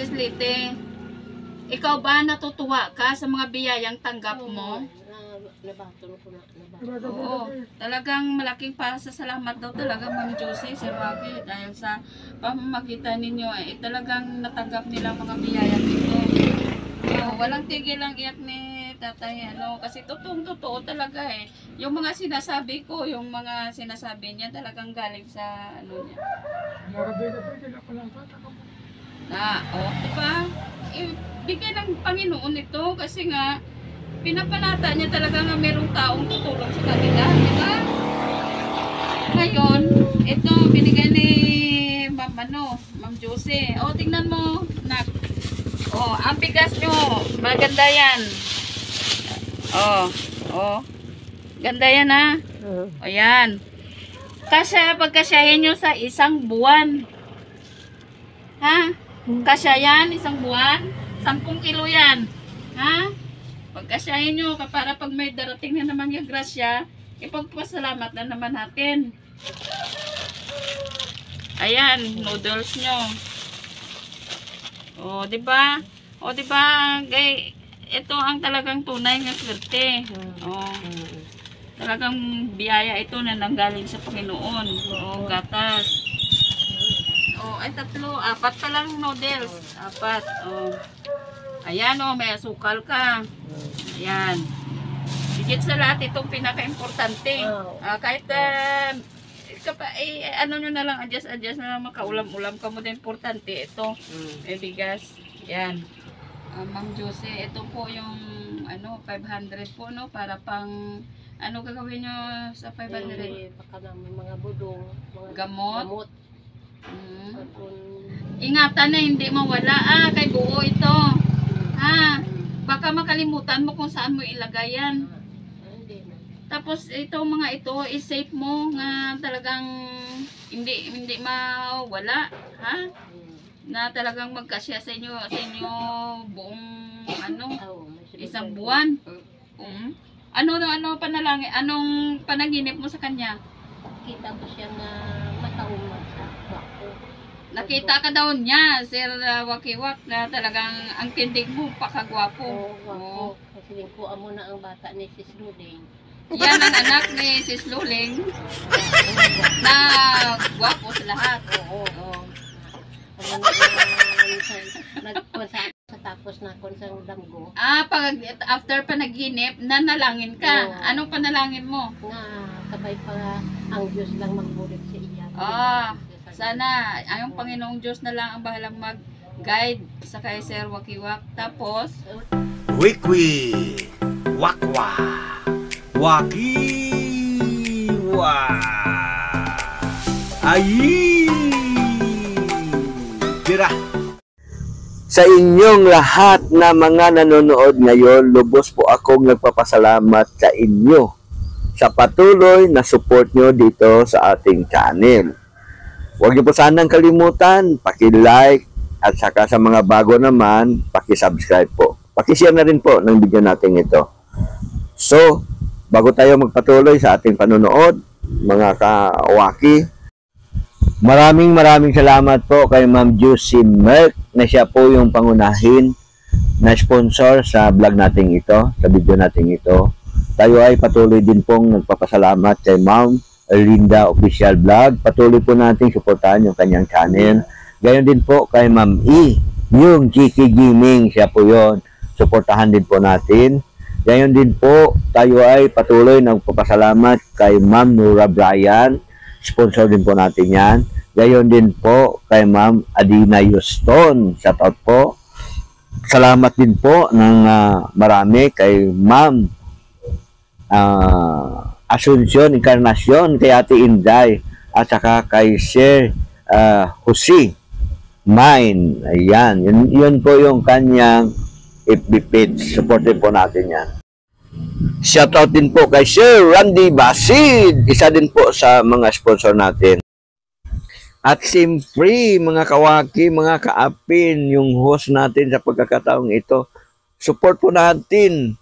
Sis Lite, ikaw ba natutuwa ka sa mga biyayang tanggap mo? Oo, talagang malaking pasasalamat daw talaga Ma'am Josie, Sir Rocky, dahil sa pamamagitan ninyo talagang natanggap nila mga biyaya dito. Walang tigil ang iyak ni tatay, kasi totoo talaga yung mga sinasabi ko, yung mga sinasabi niya talagang galing sa niya. Diba? Bigay ng Panginoon ito kasi nga pinapanata niya talaga nga merong taong tutulong sa kanila, di ba? Ngayon, ito binigay ni Ma'am Josie. Tingnan mo, nak. Ang bigas nyo, maganda yan. Ganda yan ha. Yan. Pagkasyahin nyo sa isang buwan. Ha? Kasya yan, isang buwan. 10 kilo yan. Ha? Pagkasyahin nyo, para pag may darating na naman yung grasya, ipagpasalamat na naman natin. Ayan, noodles nyo. Diba? Diba? Ito ang talagang tunay na swerte. Talagang biyaya ito na nanggaling sa Panginoon. Gatas. Ay 3, 4 pa lang noodles. 4. Ayan may asukal ka. Ayan. Higit sa lahat itong pinaka-importante. Kahit ano nyo na lang, adjust na lang, makaulam-ulam ka mo din. Importante ito. Bigas. Ayan. Ma'am Josie, ito po yung 500 po, para pang gagawin nyo sa 500? Baka namin mga budong, mga gamot. Ingatan na hindi mawala kay buo ito. Baka makalimutan mo kung saan mo ilagay yan. Tapos itong mga ito i-save mo nga talagang hindi mawala, na talagang magkasya sa inyo buong isang buwan. Ano panalangin, anong panaginip mo sa kanya? Kita ko siya na mataong sa bako. Nakita ka daw niya, Sir Wakiwak, na talagang ang tindig mo pakagwapo. Kasi ko amo na ang bata ni Sis Luling. Yan ang anak ni Sis Luling na gwapo sa lahat. Tapos na kon sa damgo. After panaginip, nanalangin ka. Anong panalangin mo? Nga kabay pa ang Diyos lang magbulit sa iya. Sana ang Panginoong Diyos na lang ang bahalang mag-guide sa kay Sir Wakiwak. Tapos Wikwi Wakwa Wakiwa Ayi Tira. Sa inyong lahat na mga nanonood ngayon, lubos po akong nagpapasalamat sa inyo sa patuloy na support nyo dito sa ating channel. Huwag niyo po sanang kalimutan, paki-like at saka sa mga bago naman, paki-subscribe po. Paki-share na rin po ng video natin ito. So, bago tayo magpatuloy sa ating panonood, mga kawaki, maraming salamat po kay Ma'am Josie Merck na siya po yung pangunahin na sponsor sa vlog natin ito, sa video natin ito. Tayo ay patuloy din pong nagpapasalamat kay Ma'am Linda Official Vlog. Patuloy po natin suportahan yung kanyang channel. Gayon din po kay Ma'am E, yung GK Gaming, siya po yon. Suportahan din po natin. Gayon din po, tayo ay patuloy nagpapasalamat kay Ma'am Nora Bryan. Sponsor din po natin yan. Gayon din po kay Ma'am Adina Houston. Shout out po. Salamat din po ng marami kay Ma'am Asuncion Encarnacion, kay Ate Inday, at saka kay Sir Jose Mine. Ayan. Yun po yung kanyang FB page. Supportin po natin yan. Shoutout din po kay Sir Randy Basid. Isa din po sa mga sponsor natin. At siyempre, mga kawaki, mga kaapin, yung host natin sa pagkakataong ito, support po natin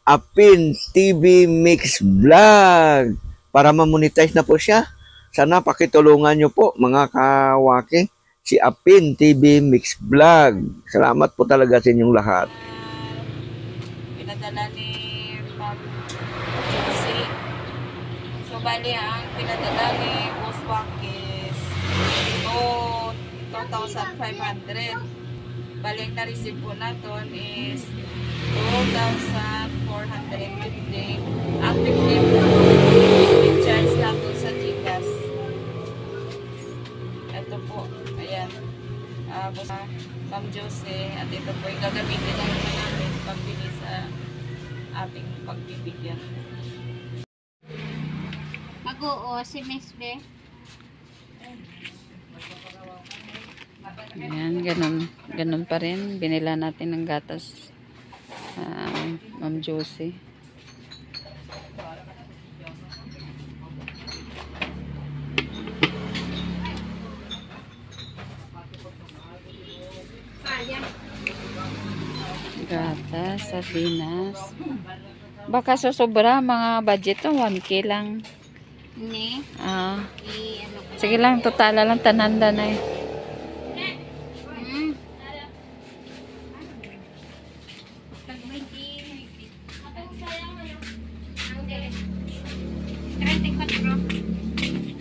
Apin TV Mix Vlog para ma-monetize na po siya. Sana pakitulungan nyo po, mga kawaki. si Apin TV Mix Vlog. Salamat po talaga sa inyong lahat. Pinadala ni Ma'am Josie. So, bali ang pinadala ni Boss Wak is 2,500. Bali ang na-receive po natin is 2,450. Ang 50 charge natin sa Gcash. Ito po. Ayan. Ma'am Josie. At ito po yung gagamitin na naman namin pagbili sa ating pagbibigyan. Mag-oo si Miss Be. Ayan, ganun pa rin. Binila natin ng gatas. Ma'am Josie. Gatas, sardinas. Baka susobra mga budget to, 1K lang. Ni, Ah, ano ko. sige lang, totala lang tananda na eh.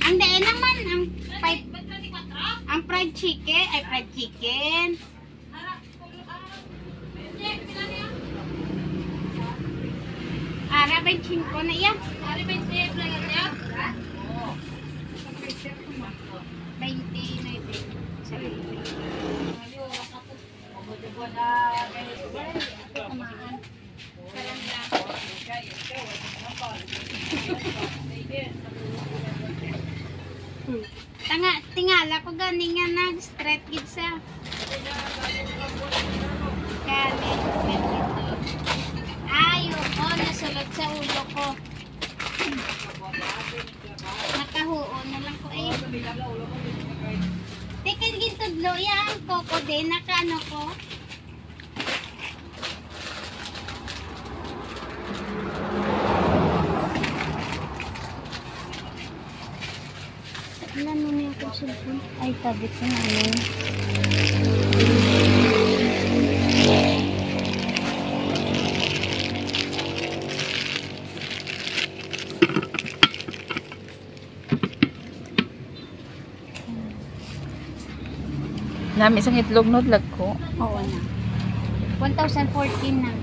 Ang daan naman, ang fried chicken, ay fried chicken. Ara 25 na yan. Ara 25 na yan. 20. Tingala ko gani nga nag-straight gid sa. Gani. Ayo ko nasulod sa ulo ko. Nakahuon na lang ko eh. Tikin gintudlo yan ko din nakaano ko. Ano na yung cellphone? Ay, tabit ko na yun. Nami isang itlog no lag ko. Oo na. 1,014 na.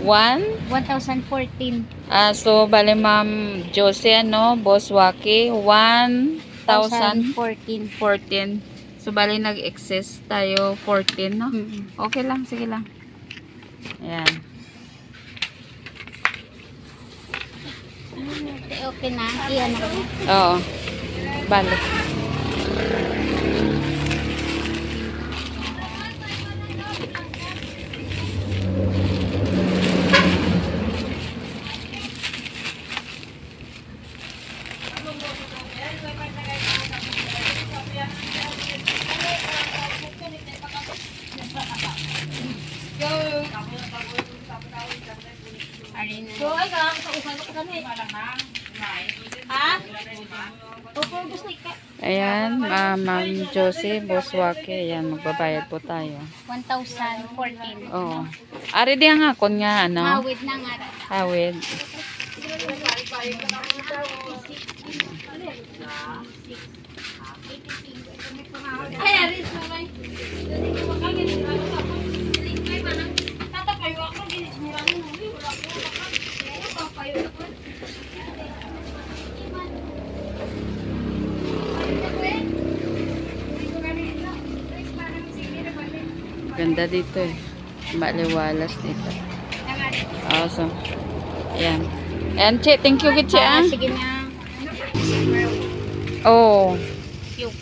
1? 1,014. So bale Ma'am Josie ano, Boss Waki, 1,014. 1,014. So bale nag-excess tayo 14 no. Okay lang, sige lang. Ayan. Okay na. Iyan na. Oo. Bale. So, ay ka, kausan ko kami. Ha? Opo, gusto ka. Ayan, Ma'am Josie, Boss Waki, ayan, magbabayad po tayo. 1,014. Oo. Ari di nga kon nga ano. Hawid na nga. Hawid. Ay, aris na lang. Tatapayo ako, ginismura mo. Wala ko. Tatapayo ako. Ganda dito eh. Maliwalas dito. So, ayan. Ayan, Che, thank you, Che. Sige na. Oh. Yung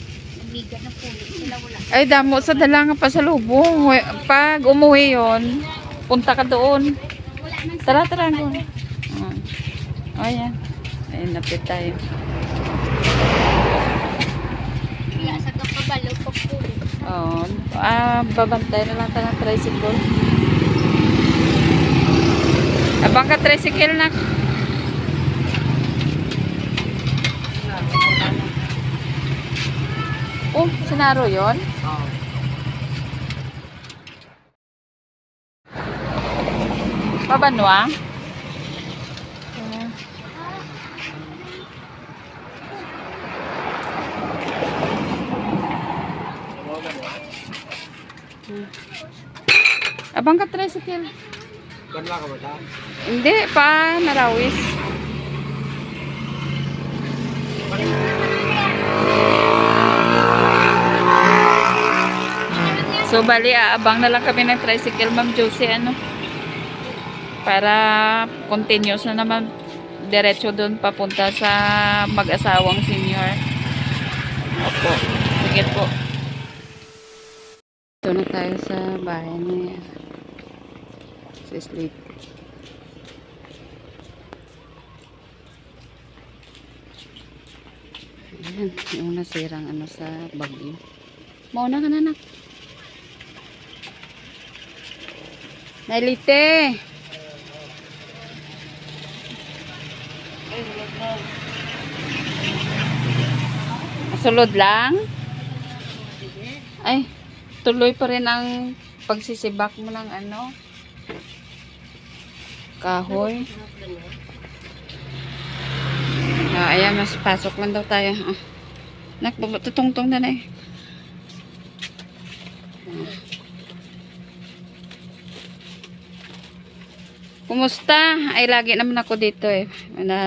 bigat na pulo. Sila wala. Ay, damo sa dalanga pa sa lubong. Pag umuwi yon, punta ka doon. Wala man. Tara, tara. Ayan. Ayan, napit tayo. Kaya sa kapabalo ko pulo. Oh, babantay na lang tayo ng tricycle. Abang ka tricycle na. Oh, sinaro yon. Pabanwa? Abang ka tricycle. Banla ka ba ta? Hindi pa narawis. So bali abang na lang kami ng tricycle, Ma'am Josie, ano? Para continuous na naman diretso doon papunta sa mag-asawang senior. Opo. Sige po. Ito na tayo sa bahay niya. Si Sleep. Ayan, yung nasirang ano sa bagyo. Mauna ka na, anak. Nailite. Sulod lang? Ay, tuloy pa rin ang pagsisibak mo ng ano? Kahoy. Ayan, mas pasok lang daw tayo. Tutungtong na na eh. Kumusta? Ay, lagi naman ako dito eh.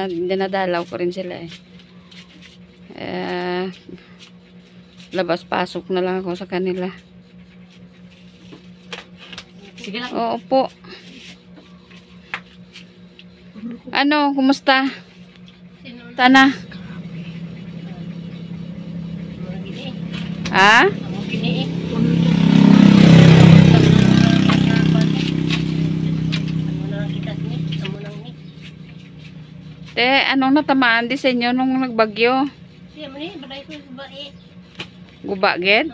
Dinadalaw ko rin sila eh. Labas-pasok na lang ako sa kanila. Sige lang. Oo po. Ano, kumusta? Tana? Ha? Te, anong natamaan di sa inyo nung nagbagyo? Guba, ged?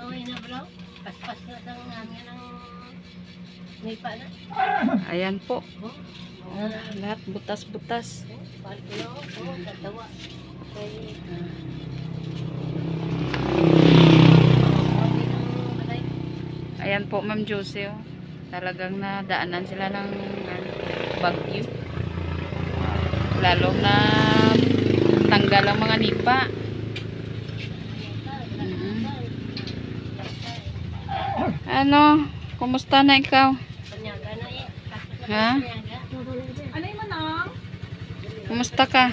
Ayan po. Lahat butas-butas. Ayan po, Ma'am Josie. Oh. Talagang nadaanan sila ng bagyo. Lalo na tanggal ang mga nipa. Ano? Kumusta na ikaw? Ha? Kumusta ka?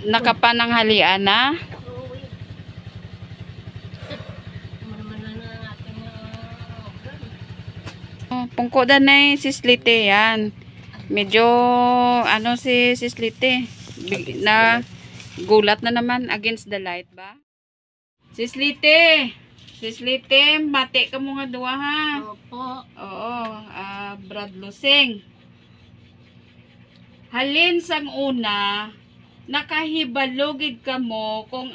Nakapananghalian na? Pungkodan na si Slite yan. Medyo ano si Slite na gulat na naman against the light ba? Si Slite, mati ka mo nga duwa ha. Opo. Oo, Brad Lusing. Halin sang una, nakahibalogid ka mo kung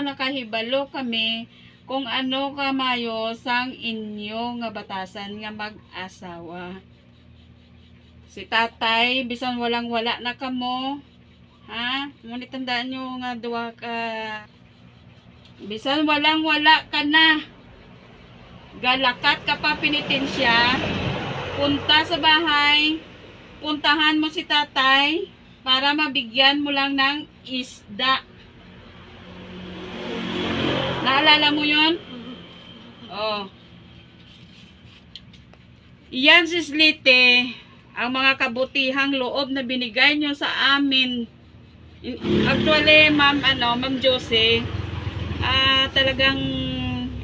nakahibalo kami kung ano kamayo sang inyo nga batasan nga mag-asawa. Si tatay, bisan walang-wala na kamo, ha? Ngunit tandaan nyo nga duwa ka, bisan walang-wala ka na, galakat ka pa penitensya, punta sa bahay, puntahan mo si tatay, para mabigyan mo lang ng isda. Naalala mo yun? Oh. Yan si Slite, ang mga kabutihang loob na binigay nyo sa amin. Actually, Ma'am Josie, talagang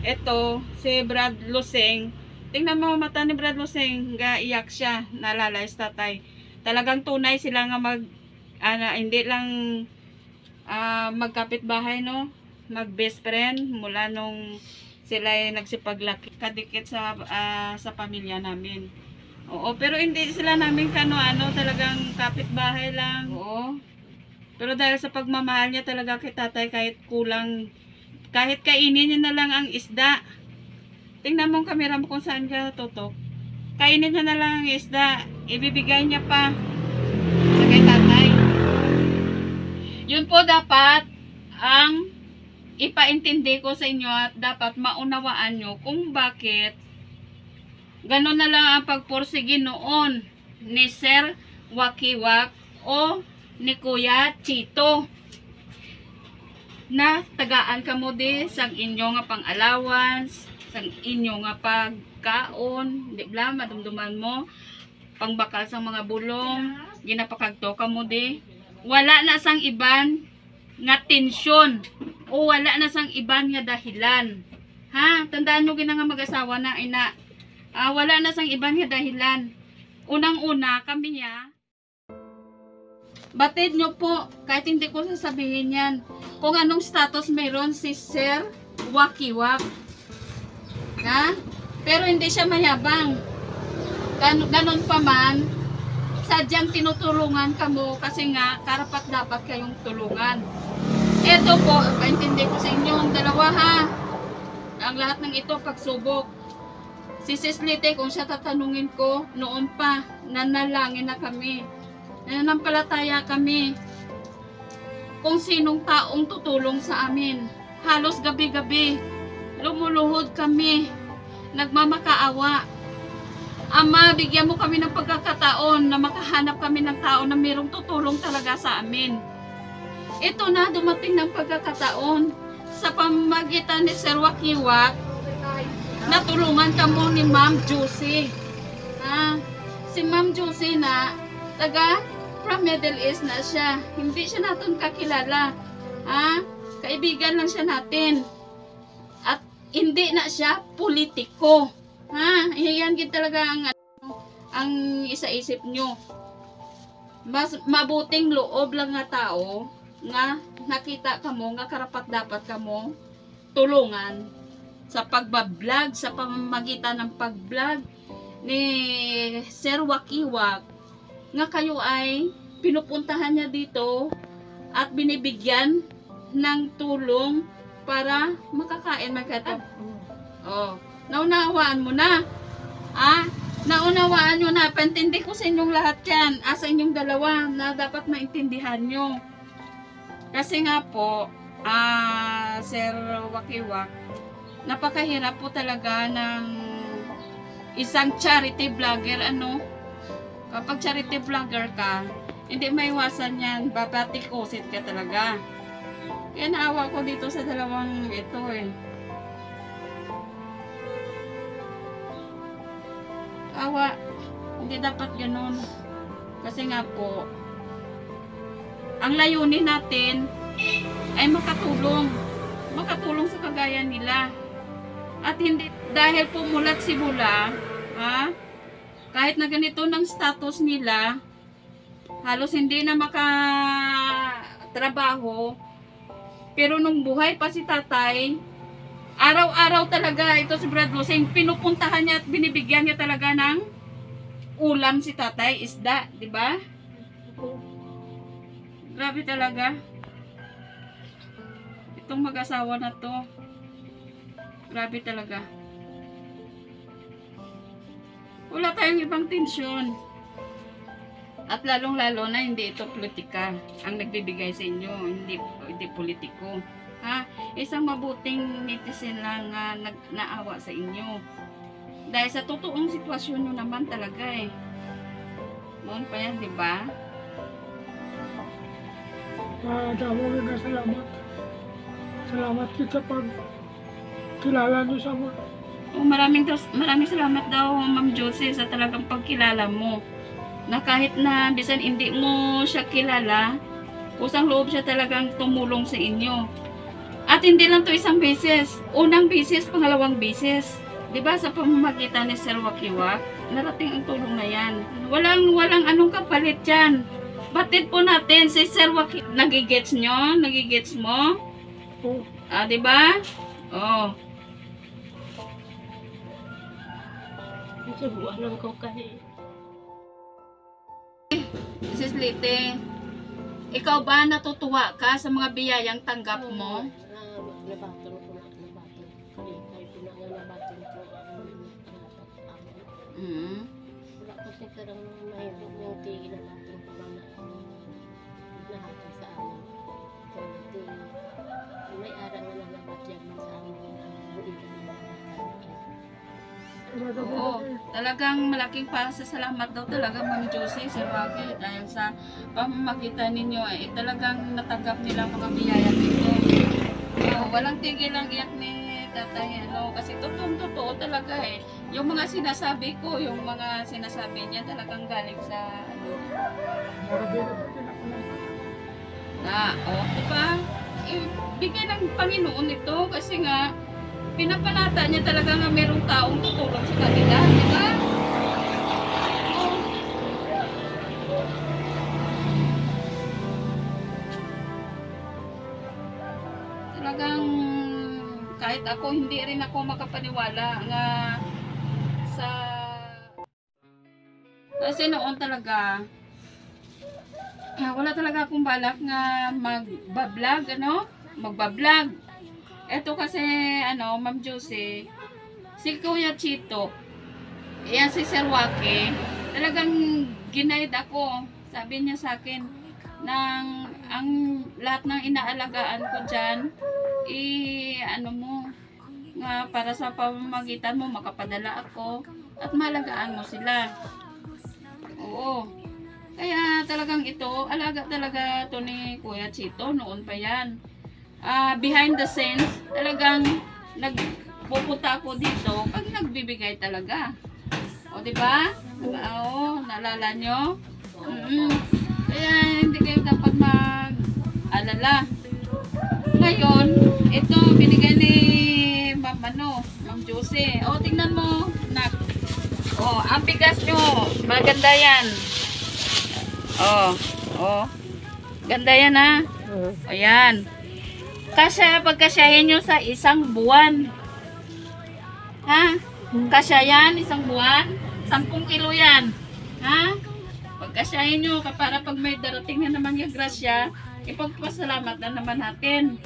ito, si Brad Lusing, tingnan mo mata ni Brad Lusing, iyak siya, naalala si tatay. Talagang tunay sila nga hindi lang magkapit-bahay, no? Mag-best friend mula nung sila ay nagsipaglaki kadikit sa pamilya namin. Oo, pero hindi sila namin talagang kapit-bahay lang. Oo. Pero dahil sa pagmamahal niya talaga kay tatay, kahit kulang, kahit kainin niya na lang ang isda. Tingnan mo ang kamera mo kung saan ka tutok. Kainin niya na lang ang isda, ibibigay niya pa sa kay tatay. Yun po dapat ang ipaintindi ko sa inyo at dapat maunawaan nyo kung bakit gano'n na lang ang pagpursige noon ni Sir Wakiwak o ni Kuya Chito na tagaan ka mo di sa inyo nga pang allowance, sa inyo nga pagkaon, di ba madumduman mo pangbakal sa mga bulong, ginapakagto ka mo di. Wala na sang iban nga tensyon o wala na sang iban nga dahilan. Ha? Tandaan nyo gina nga mag-asawa na ina. Wala na sang iban nga dahilan. Unang-una kami ya. Batid nyo po, kahit hindi ko sasabihin yan, kung anong status meron si Sir Wakiwak. Ha? Pero hindi siya mayabang. Ganon pa man, sadyang tinutulungan ka mo kasi nga karapat dapat kayong tulungan. Ito po, paintindi ko sa inyo ang dalawa ha. Ang lahat ng ito pagsubok. Si Sis Lite, kung siya tatanungin ko, noon pa, nanalangin na kami. Nanampalataya kami kung sinong taong tutulong sa amin. Halos gabi-gabi, lumuluhod kami, nagmamakaawa. Ama, bigyan mo kami ng pagkakataon na makahanap kami ng tao na mayroong tutulong talaga sa amin. Ito na, dumating ng pagkakataon sa pamamagitan ni Sir Wakiwak, natulungan ka mo ni Ma'am Josie. Si Ma'am Josie na, taga from Middle East na siya. Hindi siya natin kakilala. Kaibigan lang siya natin. At hindi na siya politiko. Yan gid talaga ang isa-isip nyo. Mas mabuting loob lang nga tao nga nakita ka mo nga karapat dapat ka mo tulungan sa pagbablog, sa pamamagitan ng pagblog ni Sir Wakiwak nga kayo ay pinupuntahan niya dito at binibigyan ng tulong para makakain magkatap. Naunawaan mo na. Naunawaan nyo na. Pantindi ko sa inyong lahat yan. Sa inyong dalawa na dapat maintindihan nyo. Kasi nga po, Sir Wakiwak, napakahirap po talaga ng isang charity vlogger. Kapag charity vlogger ka, hindi maiwasan yan. Babatikusit ka talaga. Kaya naawa ko dito sa dalawang ito Awa, hindi dapat ganun. Kasi nga po, ang layunin natin ay makatulong sa kagaya nila. At hindi dahil pumulat si Bula, kahit na ganito ng status nila, halos hindi na makatrabaho. Pero nung buhay pa si tatay, araw-araw talaga ito si Brad Losing, pinupuntahan niya at binibigyan niya talaga ng ulam si tatay, isda, di ba? Grabe talaga. Itong mag-asawa na to. Grabe talaga. Wala tayong ibang tensyon. At lalong-lalo na hindi ito politika ang nagbibigay sa inyo, hindi politiko. Isang mabuting netizen lang naawa sa inyo. Dahil sa totoong sitwasyon nyo naman talaga Noon pa yan, di ba? Damo rin na salamat. Salamat kita pag kilala niyo sa mga. Maraming salamat daw, Ma'am Josie, sa talagang pagkilala mo. Na kahit na bisan hindi mo siya kilala, kusang loob siya talagang tumulong sa inyo. At hindi lang to isang beses. Unang beses, pangalawang beses. Diba sa pamamagitan ni Sir Wakiwak, narating ang tulong na yan. Walang anong kapalit yan. Batid po natin si Sir Wakiwak. Nagigets nyo? Nagigets mo? Diba? Subuan lang ko kahit. Sis Lite, ikaw ba natutuwa ka sa mga biyayang tanggap mo? Nabatong ko na. Kaya pinabaton ko wala kasi karang mahirap yung tigil na natin ko na nahatag sa amin. May arang na Talaga po. Oo, talagang malaking pasasalamat daw talaga Ma'am Josie, Sir Rocky, dahil sa pamamagitan ninyo talagang natanggap nila ang mga biyaya dito. Walang tigil ang iyak ni tatay, kasi totoo talaga yung mga sinasabi ko, yung mga sinasabi niya talagang galing sa Marami na po pinakulang. diba? Bigay ng Panginoon ito kasi nga pinapanata niya talaga nga merong taong tutulong sa kanila, diba? Talagang kahit ako hindi rin ako makapaniwala nga sa kasi noon talaga wala talaga akong balak nga magbablog, magbablog. Ito kasi, Ma'am Josie, si Kuya Chito, yan si Sir Waki, talagang ginaid ako. Sabi niya sa akin, ang lahat ng inaalagaan ko dyan, nga para sa pamamagitan mo, makapadala ako, at malagaan mo sila. Oo. Kaya talagang ito, alaga talaga to ni Kuya Chito, noon pa yan. Behind the scenes, talagang nagpupunta ako dito pag nagbibigay talaga. O, diba? Oo, naalala nyo? Kaya hindi kayo dapat mag-alala. Ngayon, ito binigay ni Ma'am Josie. O, tingnan mo, nak. O, ang bigas nyo, maganda yan. Ganda yan ha. Ayan. Pagkasyahin nyo sa isang buwan. Ha? Kasya yan, isang buwan. 10 kilo yan. Ha? Pagkasyahin nyo, para pag may darating na naman yung grasya, ipagpasalamat na naman natin.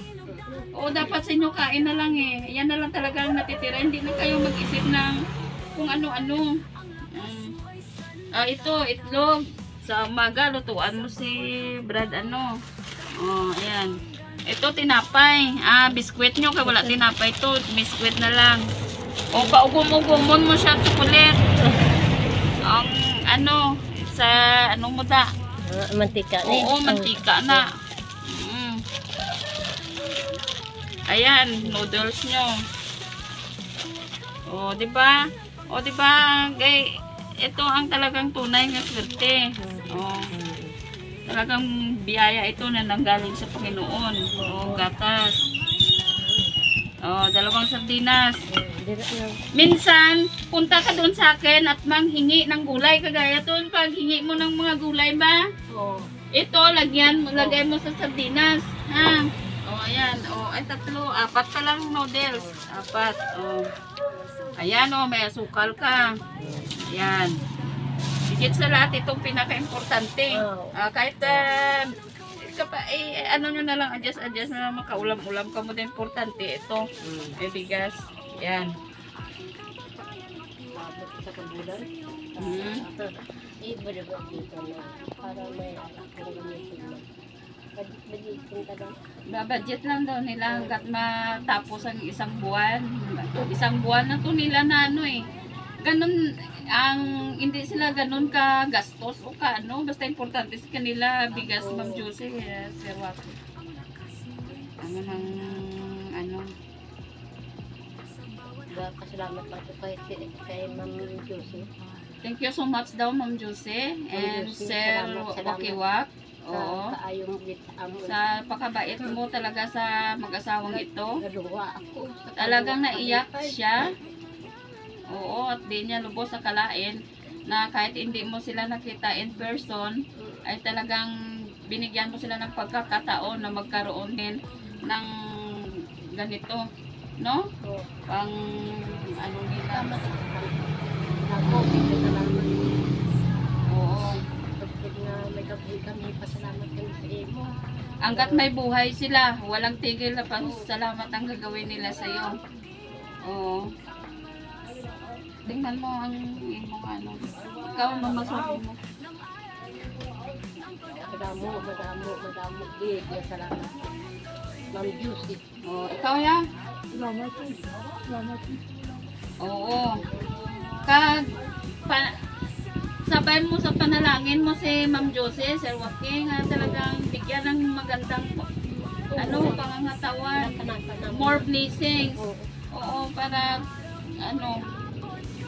O dapat sa inyo kain na lang Yan na lang talaga ang natitira. Hindi na kayo mag-isip ng kung ano-ano. Ito, itlog. Sa umaga, lutuan mo si Brad ayan. Ito, tinapay. Biskwit nyo, kaya wala tinapay ito. Biskwit na lang. O, paugum-ugumon mo siya, chocolate. Ang, mo da? Mantika na. Oo, mantika na. Ayan, noodles nyo. O, diba? Ito ang talagang tunay na swerte. Talagang biyaya ito na nanggaling sa Panginoon. Gatas. 2 sardinas. Minsan, punta ka doon sa akin at manghingi ng gulay. Kagaya doon, pag hingi mo ng mga gulay ba? Ito, lagay mo sa sardinas. Ha? Ayan. Ay 3, 4 pa lang noodles. 4. Ayan, may asukal ka. Ayan. Higit sa lahat, itong pinaka-importante. Kahit, nyo na lang, adjust na makaulam-ulam ka mo din. Importante, ito. May bigas. Ayan. Sa kabulan. Para may Budget lang daw nila hanggat matapos ang isang buwan. Isang buwan na to nila na ganun hindi sila ganun ka gastos o ka basta importante sa kanila bigas Ma'am Josie, Sir Waki. Pasalamat lang po kay Ma'am Josie. Thank you so much daw Ma'am Josie and Sir Wakiwak. Oo. Sa pakabait mo talaga sa mag-asawang ito. Talagang naiyak siya. Oo, at di niya lubos akalain na kahit hindi mo sila nakita in person, ay talagang binigyan mo sila ng pagkakataon na magkaroon din ng ganito, no? Pang nila. Oo. Kami pasalamat kami sa iyo. Hanggat may buhay sila, walang tigil na pasalamat ang gagawin nila sa iyo. Oo. Tingnan mo ang imong ikaw ang mamasabi mo. Madamo. Salamat. Ma'am Josie. Ikaw ya? Salamat po. Oo. Kag, sabay mo sa panalangin mo si Ma'am Josie, Sir Joaquin, nga talagang bigyan ng magandang pangangatawan, more blessings. Oo, para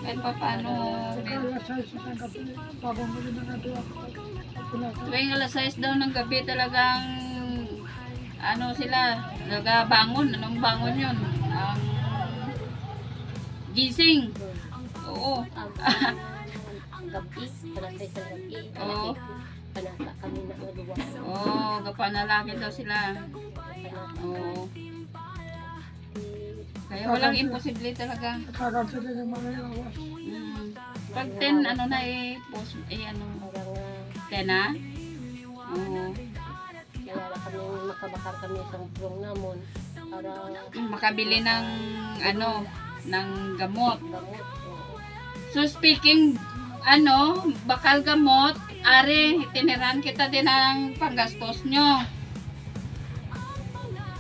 kahit pa paano, Alas 6 ng gabi, bagong muli ng gabi ako na. tuwing alas 6 daw ng gabi talagang sila, nagabangon. Anong bangon yun? Gising. Oo. Ang gabi, alas 6 ng gabi. Oo. Panata kami na magawa. Oo, kapanalangin daw sila. Oo. Kaya walang imposible talaga. Kagan sila ng mga lawas. Pag 10, post, Parang 10 na? Oo. kaya kami makabakar kami sa bulong namon para Makabili ng, ng gamot. gamot. So speaking, bakal gamot, are, tiniran kita din ang panggastos nyo.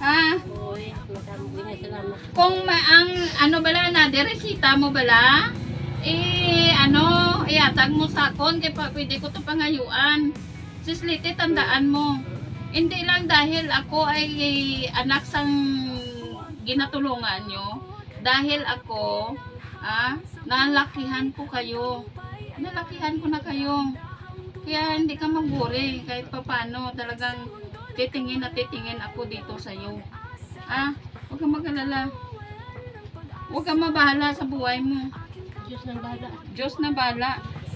Ha? Uy, maraming salamat. Kung bala na, deresita mo bala, iatag mo sakon, kaya pwede ko ito pangayuan. Sisliti, tandaan mo. Hindi lang dahil ako ay anak sang ginatulungan nyo, dahil ako, nalakihan ko kayo. Nalakihan ko na kayo. Kaya hindi ka magburi, kahit papano, talagang titingin ako dito sa iyo. Huwag kang mag-alala. Huwag kang mabahala sa buhay mo. Diyos ng bahala. Diyos na bahala. Diyos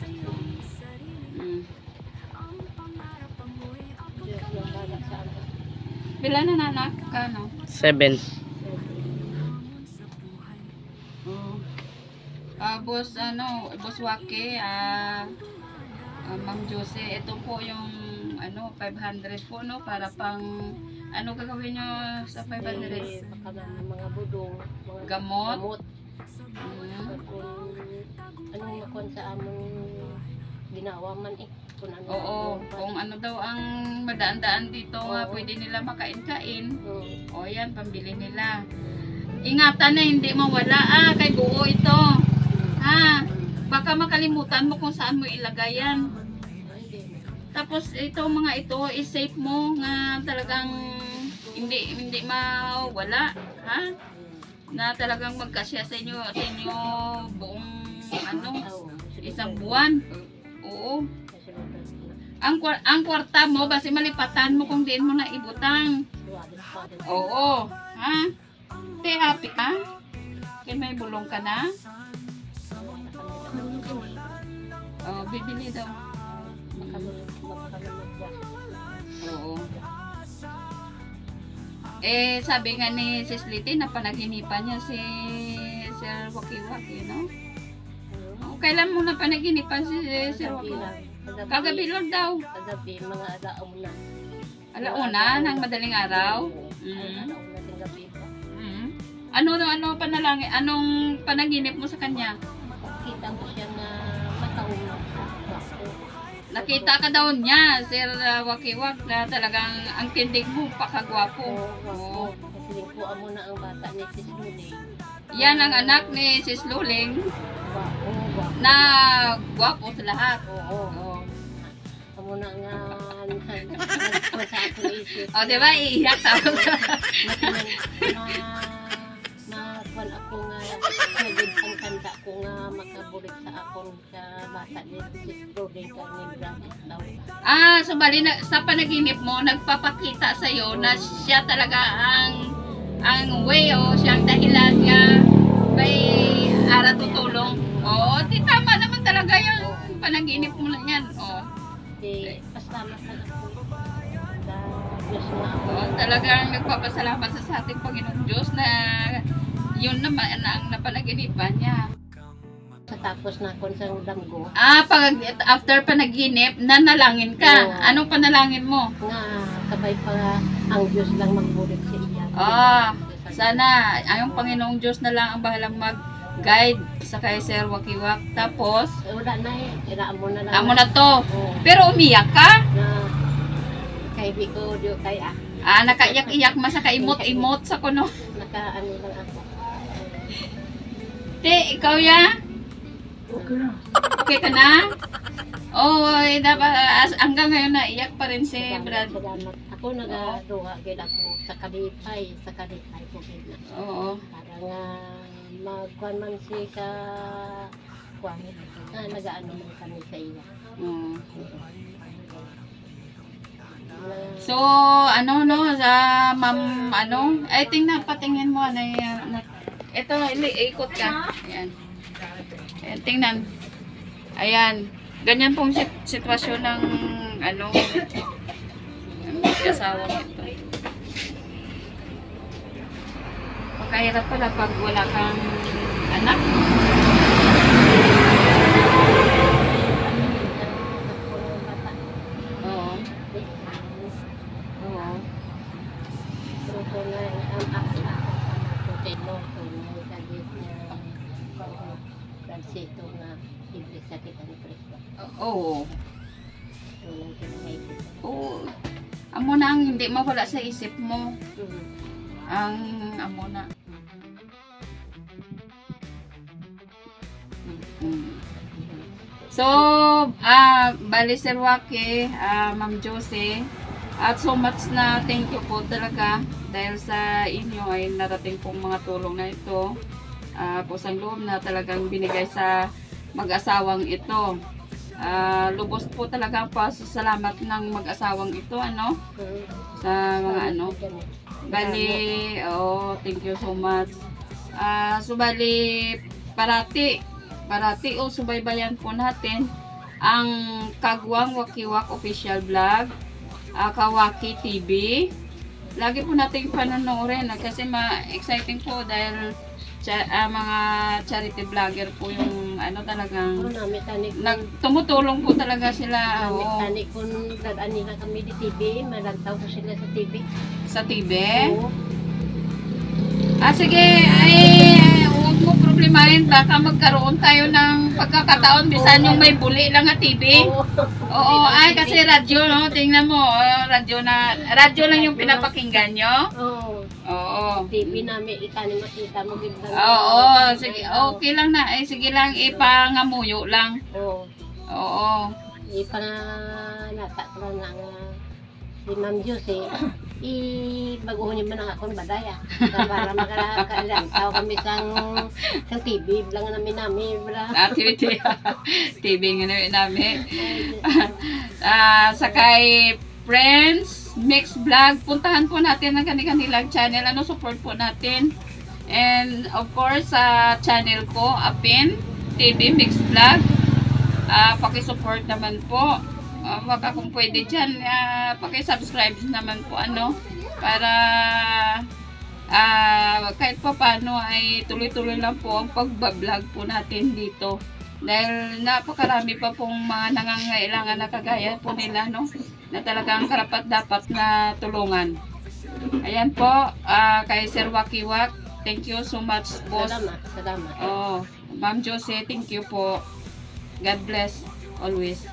ng bahala sa amin. Bila na nanak ka, no? 7. Boss Waki, Ma'am Josie, ito po yung 500 po, no? Para pang, gagawin nyo sa 500? Baka mga budong, mga Gamot? gamot. Anong makon sa among ginawa man kung ano. Oo, kung ano daw ang madaan-daan dito nga, Oo. pwede nila makain-kain. Mm. O yan, pambili nila. Ingatan na hindi mawala, kay buo ito. Baka makalimutan mo kung saan mo ilagay yan. Tapos ito mga ito, i-save mo nga talagang hindi mawala, na talagang magkasya sa inyo buong isang buwan. Oo. Ang kwarta mo basi malipatan mo kung diin mo na ibutang. Oo, Te, happy ka? Kaya may bulong ka na? Bibili daw. Oo. Sabi nga ni Sis Liti na panaginipan niya si Sir Waki-Waki, no? Kailan mo na panaginipan si Sir Waki-Waki? Kagabi lang daw. Kagabi, mga alauna. Alauna, ng madaling araw? Alauna ng gabi pa. Ano panalangin? Anong panaginip mo sa kanya? Kita mo siya na mataong na sa bako. Nakita ka daw niya, Sir Waki-Wak, na talagang ang tindig mo, pakagwapo. Oo. Kasi po amo na ang bata ni Sis Luling. Yan ang anak ni Sis Luling Bako. na gwapo sa lahat. Oo. Amo na nga sa akong isip. O, diba? Iiyak tapos. Nakuan ako nga nagid ang kanta ko nga makabulik sa akong sa bata ni Sis Luling ka ni Brother daw. So bali na, sa panaginip mo, nagpapakita sa'yo na siya talaga ang way o siyang dahilan nga may ara tutulong. O, tama naman talaga yung panaginip mo na yan. O, Pasalamat na ako sa Diyos na ako. talagang nagpapasalamat sa ating Panginoon Diyos na yun naman ang napanaginipan niya. Sa tapos na ako sa damgo After panaginip, nanalangin ka. Oo. Anong panalangin mo? nga sabay pa ang Diyos lang magbulik sa iya. Sana ang Panginoong Diyos na lang ang bahalang mag-guide sa kay Sir Waki-Wak. Tapos, Wala na iraan mo na lang. amo na to. Oo. Pero umiyak ka? Na kay Biko Dio kay Nakaiyak-iyak masa ka-emote-emote sa kuno. nakaano lang ako. Te, ikaw ya? Okay na. Okay ka na? Oo, dapat hanggang ngayon naiyak pa rin si Brad. Salamat. Ako nagaduha gid ako sa kalipay ko gid na. Oo. Para nga magkuan man si ka kuan na nagaano man kami sa iya. Oo. Na- So, ano no, sa ma'am, ano, ay tingnan, patingin mo, ano yan, ito, ikot ka, ayan, ayan, tingnan, ayan, ganyan pong sitwasyon ng, ano, mag-asawang ito. Pakahirap pala pag wala kang anak. Oo, oo. Pero kung ang ako tino kung sagit na Francisco na hindi sakit ang Kristo. Oo. Walang kinahit. Oo. Amo na ang hindi mawala sa isip mo. Ang amo na. So, bali Sir Waki, Ma'am Josie, at so much na thank you po talaga dahil sa inyo ay narating pong mga tulong na ito. Pusang loob na talagang binigay sa mag-asawang ito. Lubos po talaga po salamat ng mag-asawang ito, ano, sa mga ano. Bali, thank you so much. So bali, parati subaybayan po natin ang Kagwang Wakiwak Official Vlog, Kawaki TV. Lagi po natin panonoodin kasi exciting po dahil mga charity vlogger po yung ano talagang tumutulong po talaga sila. Tani kung dadaan na kami di TV, malagtaw ko sila sa TV. Sa TV? Oo. Sige, ay huwag mo problemahin, baka magkaroon tayo ng pagkakataon bisan yung may buli lang na TV. Oo, ay kasi radyo, no? Tingnan mo, radyo lang yung pinapakinggan nyo. Oo. Oo. TV namin, itani makita mo gibang. Oo, sige, okay lang na. Ay, sige lang, ipangamuyo lang. Oo. Oo. Ipanganata ko na nga si Ma'am Josie, baguhin mo na akong badaya. Para makakailantaw kami sang TV, lang namin. TV nga namin. Sakay friends, Mix Vlog, puntahan po natin ang kanilang channel. Support po natin. And of course, sa channel ko, Apin TV Mix Vlog. Paki-support naman po. Baka kung pwede dyan, paki-subscribe naman po, ano, para kahit pa paano ay tuloy-tuloy lang po ang pagbablog po natin dito. Dahil napakarami pa pong mga nangangailangan na kagaya po nila, no, na talagang karapat dapat na tulungan. Ayan po, kay Sir Wakiwak, thank you so much po. Salamat. Ma'am Josie, thank you po. God bless always.